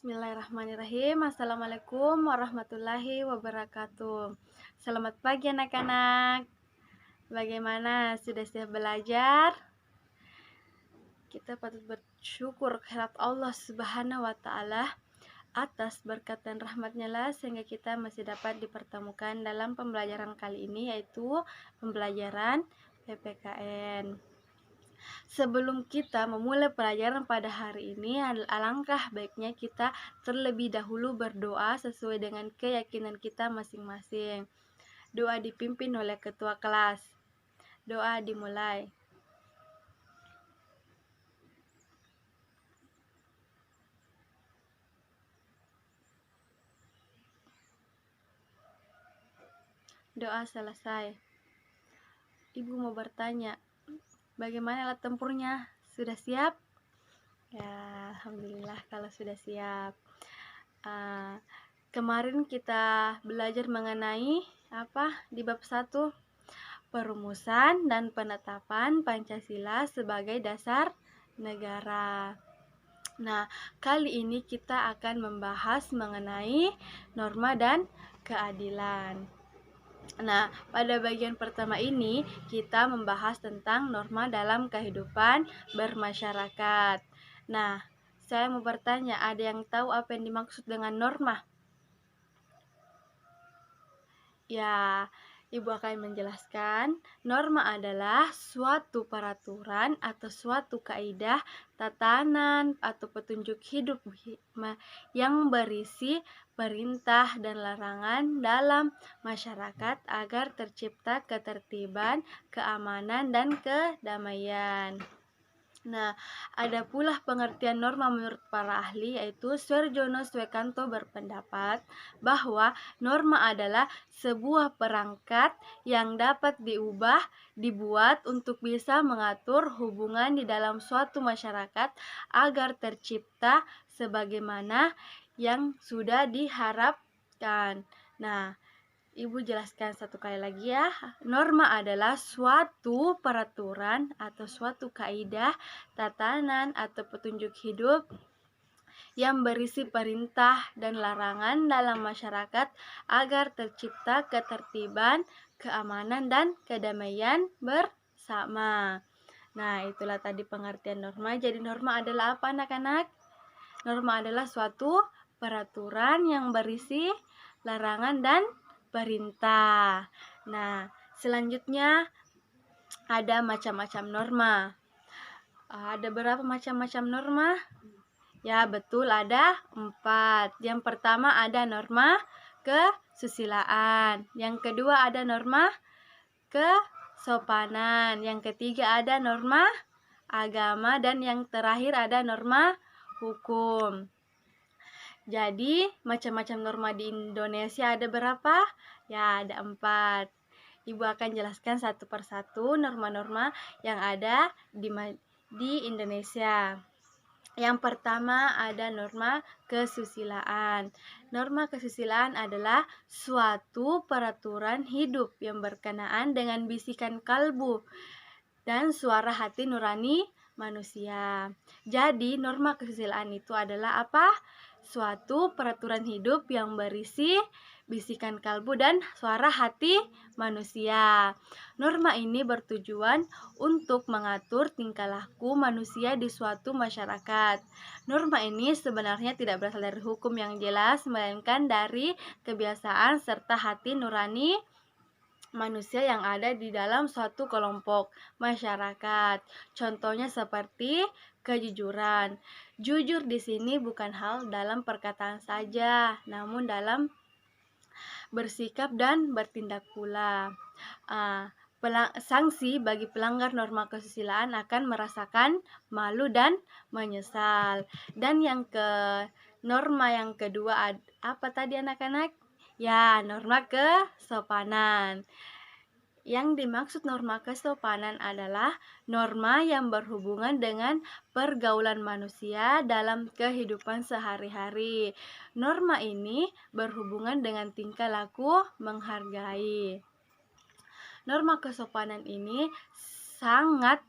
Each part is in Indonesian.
Bismillahirrahmanirrahim. Assalamualaikum warahmatullahi wabarakatuh. Selamat pagi anak-anak. Bagaimana? Sudah siap belajar? Kita patut bersyukur kehadirat Allah Subhanahu wa Ta'ala atas berkat dan rahmatnya lah sehingga kita masih dapat dipertemukan dalam pembelajaran kali ini, yaitu pembelajaran PPKN. Sebelum kita memulai pelajaran pada hari ini, alangkah baiknya kita terlebih dahulu berdoa sesuai dengan keyakinan kita masing-masing. Doa dipimpin oleh ketua kelas. Doa dimulai. Doa selesai. Ibu mau bertanya, bagaimana alat tempurnya? Sudah siap? Ya, alhamdulillah kalau sudah siap. Kemarin kita belajar mengenai apa di bab 1? Perumusan dan penetapan Pancasila sebagai dasar negara. Nah, kali ini kita akan membahas mengenai norma dan keadilan. Nah, pada bagian pertama ini kita membahas tentang norma dalam kehidupan bermasyarakat. Nah, saya mau bertanya, ada yang tahu apa yang dimaksud dengan norma? Ya, Ibu akan menjelaskan. Norma adalah suatu peraturan atau suatu kaidah, tatanan atau petunjuk hidup yang berisi perintah dan larangan dalam masyarakat agar tercipta ketertiban, keamanan, dan kedamaian. Nah, ada pula pengertian norma menurut para ahli, yaitu Suarjono Swekanto berpendapat bahwa norma adalah sebuah perangkat yang dapat dibuat untuk bisa mengatur hubungan di dalam suatu masyarakat agar tercipta sebagaimana yang sudah diharapkan. Nah, Ibu jelaskan satu kali lagi ya. Norma adalah suatu peraturan atau suatu kaidah, tatanan atau petunjuk hidup yang berisi perintah dan larangan dalam masyarakat agar tercipta ketertiban, keamanan, dan kedamaian bersama. Nah, itulah tadi pengertian norma. Jadi norma adalah apa anak-anak? Norma adalah suatu peraturan yang berisi larangan dan perintah. Nah, selanjutnya ada macam-macam norma. Ada berapa macam-macam norma? Ya, betul, ada 4. Yang pertama ada norma kesusilaan. Yang kedua ada norma kesopanan. Yang ketiga ada norma agama. Dan yang terakhir ada norma hukum. Jadi, macam-macam norma di Indonesia ada berapa? Ya, ada 4. Ibu akan jelaskan satu persatu norma-norma yang ada di Indonesia. Yang pertama ada norma kesusilaan. Norma kesusilaan adalah suatu peraturan hidup yang berkenaan dengan bisikan kalbu dan suara hati nurani manusia. Jadi, norma kesusilaan itu adalah apa? Suatu peraturan hidup yang berisi bisikan kalbu dan suara hati manusia. Norma ini bertujuan untuk mengatur tingkah laku manusia di suatu masyarakat. Norma ini sebenarnya tidak berasal dari hukum yang jelas, melainkan dari kebiasaan serta hati nurani manusia yang ada di dalam suatu kelompok masyarakat. Contohnya seperti kejujuran. Jujur di sini bukan hal dalam perkataan saja, namun dalam bersikap dan bertindak pula. Sanksi bagi pelanggar norma kesusilaan akan merasakan malu dan menyesal. Dan norma yang kedua apa tadi anak-anak? Ya, norma kesopanan. Yang dimaksud norma kesopanan adalah norma yang berhubungan dengan pergaulan manusia dalam kehidupan sehari-hari. Norma ini berhubungan dengan tingkah laku menghargai. Norma kesopanan ini sangat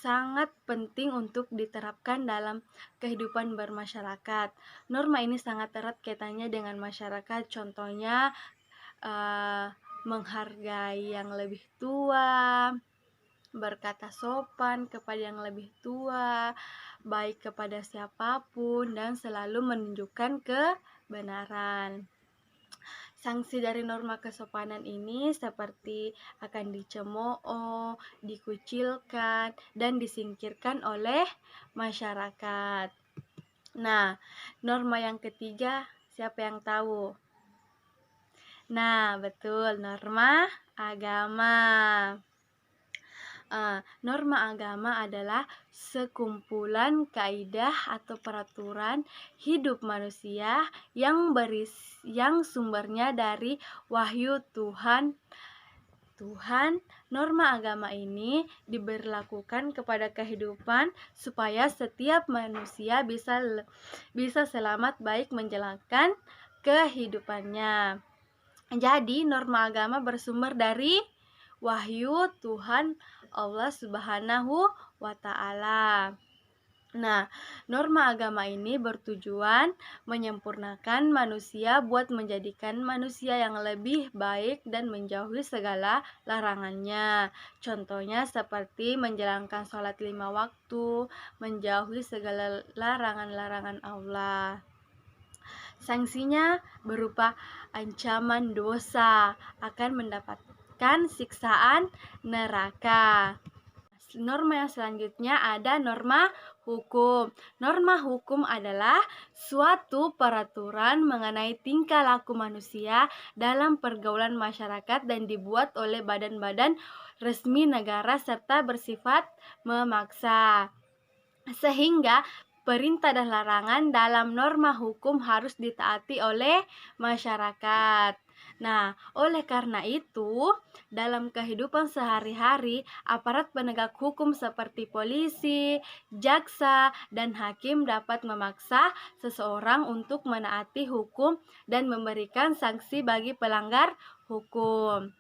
sangat penting untuk diterapkan dalam kehidupan bermasyarakat. Norma ini sangat erat kaitannya dengan masyarakat, contohnya menghargai yang lebih tua, berkata sopan kepada yang lebih tua, baik kepada siapapun, dan selalu menunjukkan kebenaran. Sanksi dari norma kesopanan ini seperti akan dicemooh, dikucilkan, dan disingkirkan oleh masyarakat. Nah, norma yang ketiga, siapa yang tahu? Nah, betul, norma agama. Norma agama adalah sekumpulan kaidah atau peraturan hidup manusia yang sumbernya dari wahyu Tuhan. Norma agama ini diberlakukan kepada kehidupan supaya setiap manusia bisa selamat baik menjalankan kehidupannya. Jadi, norma agama bersumber dari wahyu Tuhan Allah Subhanahu wa Ta'ala. Nah, norma agama ini bertujuan menyempurnakan manusia buat menjadikan manusia yang lebih baik dan menjauhi segala larangannya. Contohnya seperti menjalankan sholat 5 waktu, menjauhi segala larangan-larangan Allah. Sanksinya berupa ancaman dosa, akan mendapatkan siksaan neraka. Norma yang selanjutnya ada norma hukum. Norma hukum adalah suatu peraturan mengenai tingkah laku manusia dalam pergaulan masyarakat dan dibuat oleh badan-badan resmi negara serta bersifat memaksa. Sehingga perintah dan larangan dalam norma hukum harus ditaati oleh masyarakat. Nah, oleh karena itu, dalam kehidupan sehari-hari, aparat penegak hukum seperti polisi, jaksa, dan hakim dapat memaksa seseorang untuk menaati hukum dan memberikan sanksi bagi pelanggar hukum.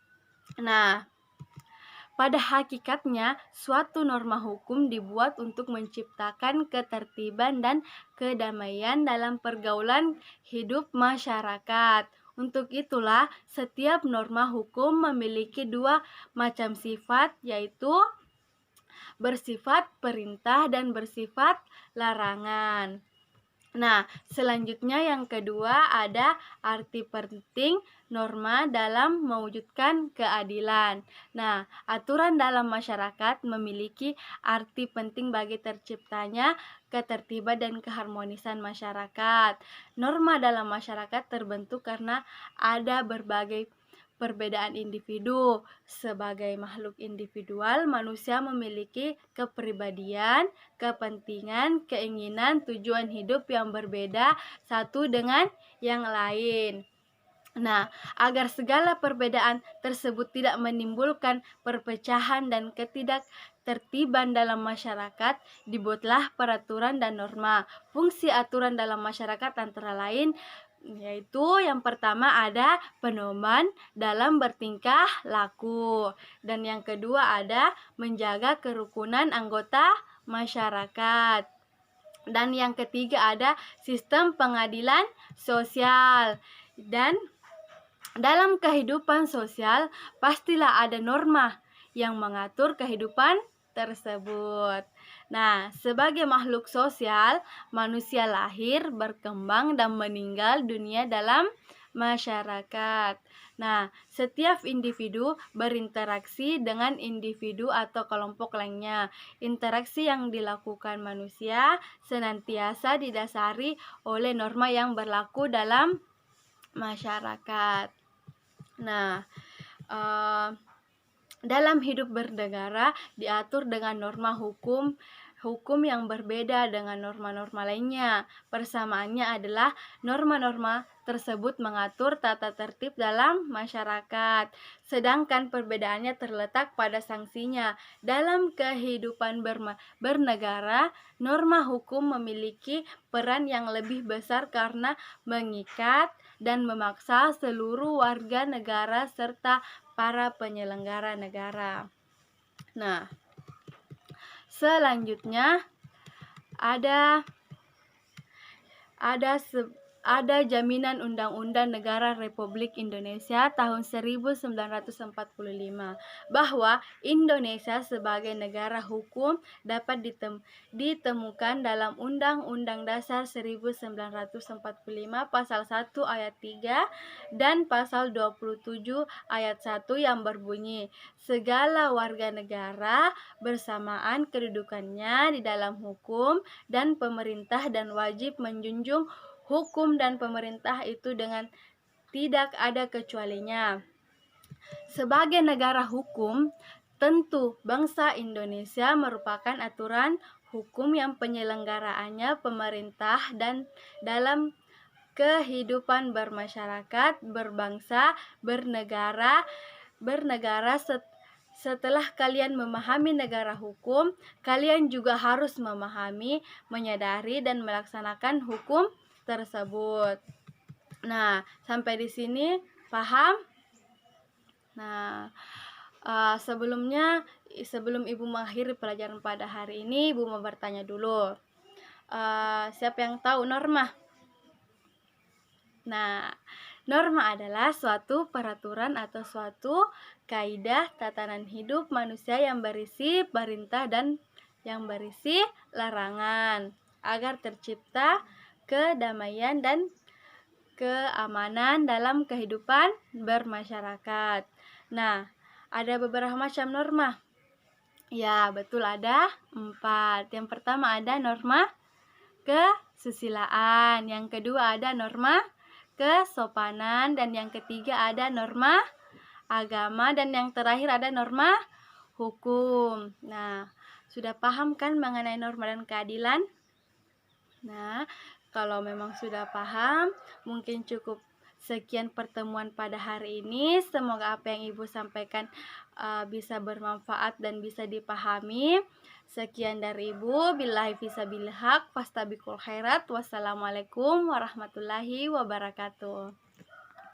Nah, pada hakikatnya, suatu norma hukum dibuat untuk menciptakan ketertiban dan kedamaian dalam pergaulan hidup masyarakat. Untuk itulah, setiap norma hukum memiliki dua macam sifat, yaitu bersifat perintah dan bersifat larangan. Nah, selanjutnya yang kedua ada arti penting norma dalam mewujudkan keadilan. Nah, aturan dalam masyarakat memiliki arti penting bagi terciptanya ketertiban dan keharmonisan masyarakat. Norma dalam masyarakat terbentuk karena ada berbagai perbedaan individu. Sebagai makhluk individual, manusia memiliki kepribadian, kepentingan, keinginan, tujuan hidup yang berbeda satu dengan yang lain. Nah, agar segala perbedaan tersebut tidak menimbulkan perpecahan dan ketidaktertiban dalam masyarakat, dibuatlah peraturan dan norma. Fungsi aturan dalam masyarakat antara lain yaitu yang pertama ada pedoman dalam bertingkah laku, dan yang kedua ada menjaga kerukunan anggota masyarakat, dan yang ketiga ada sistem pengadilan sosial. Dan dalam kehidupan sosial pastilah ada norma yang mengatur kehidupan tersebut. Nah, sebagai makhluk sosial, manusia lahir, berkembang, dan meninggal dunia dalam masyarakat. Nah, setiap individu berinteraksi dengan individu atau kelompok lainnya. Interaksi yang dilakukan manusia senantiasa didasari oleh norma yang berlaku dalam masyarakat. Nah, dalam hidup bernegara diatur dengan norma hukum yang berbeda dengan norma-norma lainnya. Persamaannya adalah norma-norma tersebut mengatur tata tertib dalam masyarakat, sedangkan perbedaannya terletak pada sanksinya. Dalam kehidupan bernegara, norma hukum memiliki peran yang lebih besar karena mengikat dan memaksa seluruh warga negara serta para penyelenggara negara. Nah, Selanjutnya ada jaminan Undang-Undang Negara Republik Indonesia tahun 1945 bahwa Indonesia sebagai negara hukum dapat ditemukan dalam Undang-Undang Dasar 1945 pasal 1 ayat 3 dan pasal 27 ayat 1 yang berbunyi, segala warga negara bersamaan kedudukannya di dalam hukum dan pemerintah dan wajib menjunjung hukum dan pemerintah itu dengan tidak ada kecualinya. Sebagai negara hukum, tentu bangsa Indonesia merupakan aturan hukum yang penyelenggaraannya pemerintah dan dalam kehidupan bermasyarakat, berbangsa, bernegara. Setelah kalian memahami negara hukum, kalian juga harus memahami, menyadari, dan melaksanakan hukum tersebut. Nah, sampai di sini paham? Nah, sebelum Ibu mengakhiri pelajaran pada hari ini, Ibu mau bertanya dulu. Siapa yang tahu norma? Nah, norma adalah suatu peraturan atau suatu kaidah tatanan hidup manusia yang berisi perintah dan yang berisi larangan agar tercipta kedamaian dan keamanan dalam kehidupan bermasyarakat. Nah, ada beberapa macam norma. Ya, betul, ada 4. Yang pertama ada norma kesusilaan, yang kedua ada norma kesopanan, dan yang ketiga ada norma agama, dan yang terakhir ada norma hukum. Nah, sudah paham kan mengenai norma dan keadilan? Nah, kalau memang sudah paham, mungkin cukup sekian pertemuan pada hari ini. Semoga apa yang Ibu sampaikan bisa bermanfaat dan bisa dipahami. Sekian dari Ibu. Billahi fisabilil haq, fastabiqul khairat. Wassalamualaikum warahmatullahi wabarakatuh.